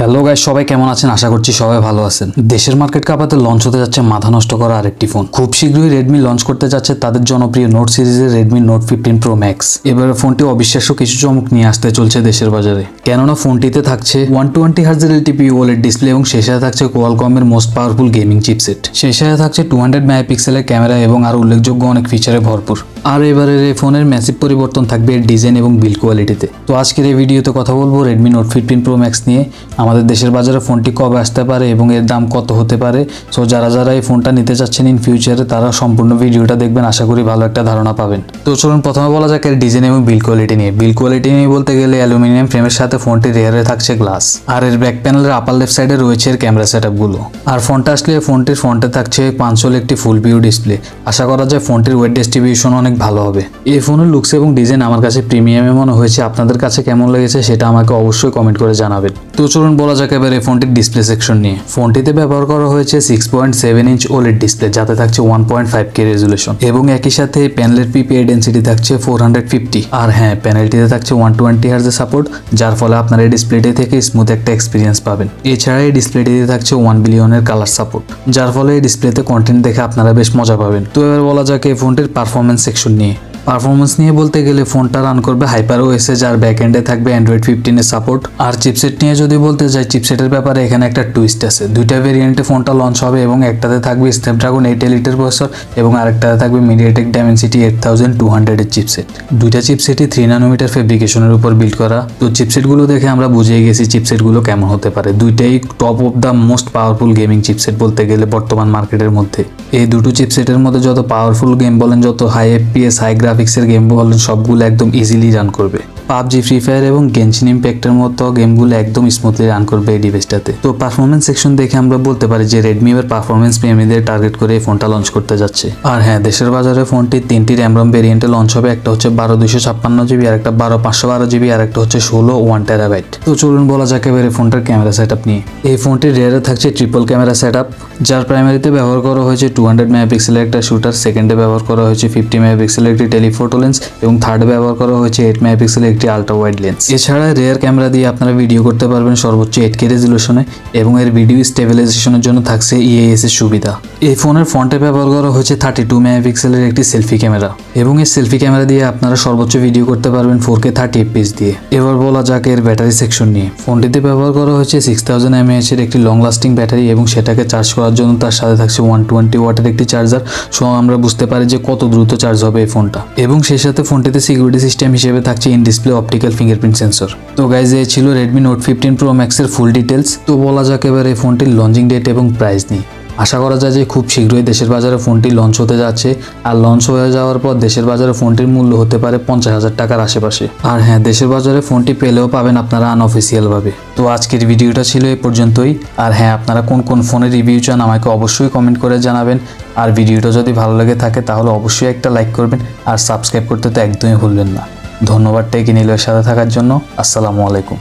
Hello guys, সবাই কেমন আছেন? আশা করছি সবাই ভালো আছেন। দেশের মার্কেট কাঁপাতে লঞ্চ হতে যাচ্ছে মাথা নষ্ট করা আরেকটি ফোন। খুব শীঘ্রই রেডমি লঞ্চ করতে যাচ্ছে তাদের জনপ্রিয় নোট সিরিজের রেডমি নোট 15 প্রো ম্যাক্স। এবারে ফোনটি অবিশ্বাস্য কিছু চমক নিয়ে আসতে চলছে দেশের বাজারে। কেননা ফোনটিতে থাকছে 120 হার্জ এলটিপি ওএলইডি ডিসপ্লে এবং সেই সাথে থাকছে কোয়ালকমের মোস্ট পাওয়ারফুল গেমিং চিপসেট। সেই সাথে থাকছে 200 মেগাপিক্সেলের ক্যামেরা এবং আরো উল্লেখযোগ্য অনেক ফিচারে ভরপুর। আর এবারের এই ফোনের ম্যাসিভ পরিবর্তন থাকবে এর ডিজাইন এবং বিল্ড কোয়ালিটিতে। তো আজকের এই ভিডিওতে কথা বলবো রেডমি নোট 15 প্রো ম্যাক্স নিয়ে। আমাদের দেশের বাজারে ফোনটি কবে আসতে পারে এবং এর দাম কত হতে পারে। সো যারা এই ফোনটা নিতে চাচ্ছেন ইন ফিউচারে তারা সম্পূর্ণ ভিডিওটা দেখবেন, আশা করি ভালো একটা ধারণা পাবেন। তো চলুন প্রথমে বলা যাক এর ডিজাইন এবং বিল্ড কোয়ালিটি নিয়ে। বিল্ড কোয়ালিটি নিয়ে বলতে গেলে অ্যালুমিনিয়াম ফ্রেমের সাথে ফোনটি রেয়ারে থাকছে গ্লাস। আর এর ব্যাক প্যানেলের আপার লেফট সাইডে রয়েছে এর ক্যামেরা সেটআপগুলো। আর ফোনটা আসলে ফোনটির ফ্রন্টে থাকছে 500 একটি ফুল ভিউ ডিসপ্লে। আশা করা যায় ফোনটির ওয়েট ডিস্ট্রিবিউশন অনেক ভালো হবে। এই ফোনের লুকস এবং ডিজাইন আমার কাছে প্রিমিয়ামে মনে হয়েছে। আপনাদের কাছে কেমন লেগেছে সেটা আমাকে অবশ্যই কমেন্ট করে জানাবেন। তো চলুন বলা যাক এবার এই ফোনটির ডিসপ্লে সেকশন নিয়ে। ফোনটিতে ব্যবহার করা হয়েছে 6.7 ইঞ্চ ওএলইডি ডিসপ্লে, যাতে থাকছে 1.5K রেজুলেশন এবং একই সাথে প্যানেলের পিপিআই ডেন্সিটি থাকছে 450। আর হ্যাঁ, প্যানেলটিতে থাকছে 120 হার্জের সাপোর্ট, যার ফলে আপনার এই ডিসপ্লেটি থেকে স্মুথ একটা এক্সপিরিয়েন্স পাবেন। এছাড়া এই ডিসপ্লেটিতে থাকছে 1 বিলিয়নের কালার সাপোর্ট, যার ফলে এই ডিসপ্লেতে কন্টেন্ট দেখে আপনারা বেশ মজা পাবেন। তো এবার বলা যাক এই ফোনটির পারফরমেন্স সেকশন নিয়ে। পারফরমেন্স নিয়ে বলতে গেলে ফোনটা রান করবে HyperOS, যার ব্যাকএন্ডে থাকবে Android 15 এর সাপোর্ট। আর চিপসেট নিয়ে যদি বলতে যাই, চিপসেটের ব্যাপারে এখানে একটা টুইস্ট আছে। দুইটা ভেরিয়েন্টে ফোনটা লঞ্চ হবে এবং একটাতে থাকবে স্ন্যাপড্রাগন 8 এলিটের প্রসেসর এবং আরেকটাতে থাকবে MediaTek Dimensity 8200 এর চিপসেট। দুইটা চিপসেটই 3 ন্যানোমিটার ফেব্রিকেশনের উপর বিল্ড করা। তো চিপসেটগুলো দেখে আমরা বুঝিয়ে গেছি চিপসেটগুলো কেমন হতে পারে। দুইটাই top of the most powerful gaming chipset বলতে গেলে বর্তমান মার্কেটের মধ্যে। এই দুটো চিপসেটের মধ্যে যত পাওয়ারফুল গেম বলেন, যত হাই FPS হাই গ্রাফিক্সের গেম বলেন, সবগুলো একদম ইজিলি রান করবে। পাবজি, ফ্রি ফায়ার এবং গেনশিন ইম্প্যাক্টের মতো গেমগুলো একদম স্মুথলি রান করবে এই ডিভাইসটাতে। তো পারফরমেন্স সেকশন দেখে আমরা বলতে পারি যে রেডমি এবার পারফরমেন্স প্রেমীদের টার্গেট করে এই ফোনটা লঞ্চ করতে যাচ্ছে। আর হ্যাঁ, দেশের বাজারে ফোনটি 3টি র্যাম রম ভেরিয়েন্টে লঞ্চ হবে। একটা হচ্ছে 12256GB, আর একটা 12512GB, আর একটা হচ্ছে 16 1TB। তো চলুন বলা যাক এবার এই ফোনটার ক্যামেরা সেটআপ নিয়ে। এই ফোনটির রেয়ারে থাকছে ট্রিপল ক্যামেরা সেটআপ, যার প্রাইমারিতে ব্যবহার করা হয়েছে 200 মেগাপিক্সেলের একটা শুটার, সেকেন্ডে ব্যবহার করা হয়েছে 50 মেগাপিক্সেলের একটি টেলিফোটো লেন্স এবং থার্ডে ব্যবহার করা হয়েছে 8 মেগাপিক্সেলের একটি আলট্রা ওয়াইড লেন্স। এছাড়া রেয়ার ক্যামেরা দিয়ে আপনারা ভিডিও করতে পারবেন সর্বোচ্চ 8K রেজুলেশনে এবং এর ভিডিও স্টেবিলাইজেশনের জন্য থাকছে EAS এর সুবিধা। এই ফোনের ফ্রন্টে ব্যবহার করা হয়েছে 32 মেগাপিক্সেলের একটি সেলফি ক্যামেরা এবং এই সেলফি ক্যামেরা দিয়ে আপনারা সর্বোচ্চ ভিডিও করতে পারবেন 4K 30 FPS দিয়ে। এবার বলা যাক এর ব্যাটারি সেকশন নিয়ে। ফোনটিতে ব্যবহার করা হয়েছে 6000 mAh এর একটি লং লাস্টিং ব্যাটারি এবং সেটাকে চার্জ করার জন্য তার সাথে থাকছে 120 ওয়াটের একটি চার্জার। সো আমরা বুঝতে পারি যে কত দ্রুত চার্জ হবে এই ফোনটা। এবং সেই সাথে ফোনটিতে সিকিউরিটি সিস্টেম হিসেবে থাকছে in display optical fingerprint sensor. তো গাইজ, এই ছিল রেডমি নোট 15 প্রো ম্যাক্সের ফুল ডিটেলস। তো বলা যাক এবার এই ফোনটির লঞ্চিং ডেট এবং প্রাইস নিয়ে। আশা করা যায় যে খুব শীঘ্রই দেশের বাজারে ফোনটি লঞ্চ হতে যাচ্ছে। আর লঞ্চ হয়ে যাওয়ার পর দেশের বাজারে ফোনটির মূল্য হতে পারে 50,000 টাকার আশেপাশে। আর হ্যাঁ, দেশের বাজারে ফোনটি পেলেও পাবেন আপনারা আনঅফিসিয়াল ভাবে। তো আজকের ভিডিওটা ছিল এই পর্যন্তই। আর হ্যাঁ, আপনারা কোন কোন ফোনের রিভিউ চান আমাকে অবশ্যই কমেন্ট করে জানাবেন। আর ভিডিওটা যদি ভালো লেগে থাকে তাহলে অবশ্যই একটা লাইক করবেন আর সাবস্ক্রাইব করতে তো একদমই ভুলবেন না। ধন্যবাদ টেক ইন এর সাথে থাকার জন্য। আসসালামু আলাইকুম।